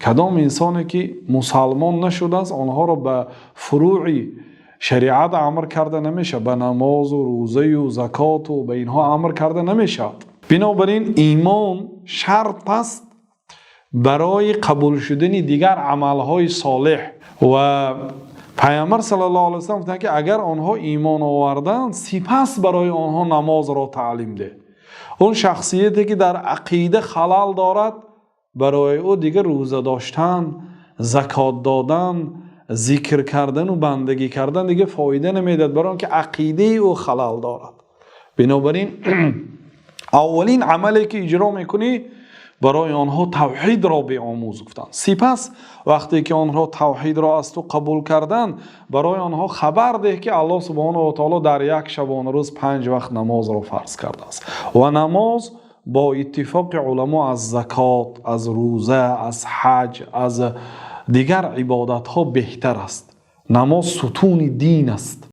کدام انسانی که مسلمان نشده است آنها را به فروع شریعت امر کرده نمیشه، به نماز و روزه و زکات و به اینها امر کرده نمیشه. بنابراین ایمان شرط است برای قبول شدن دیگر عملهای صالح. و پیامبر صلی الله علیه و سلم گفت که اگر آنها ایمان آوردند سپس برای آنها نماز را تعلیم ده. اون شخصیتی که در عقیده خلل دارد برای او دیگه روزه داشتن، زکات دادن، ذکر کردن و بندگی کردن دیگه فایده نمیداد، برای اینکه عقیده او خلل دارد. بنابراین اولین عملی که اجرا میکنی برای آنها توحید را بیاموز گفتن. سپس وقتی که آنها توحید را از تو قبول کردن برای آنها خبر ده که الله سبحانه و تعالی در یک شبانه روز 5 وقت نماز را فرض کرده است و نماز با اتفاق علما از زکات، از روزه، از حج، از دیگر عبادت ها بهتر است. نماز ستون دین است.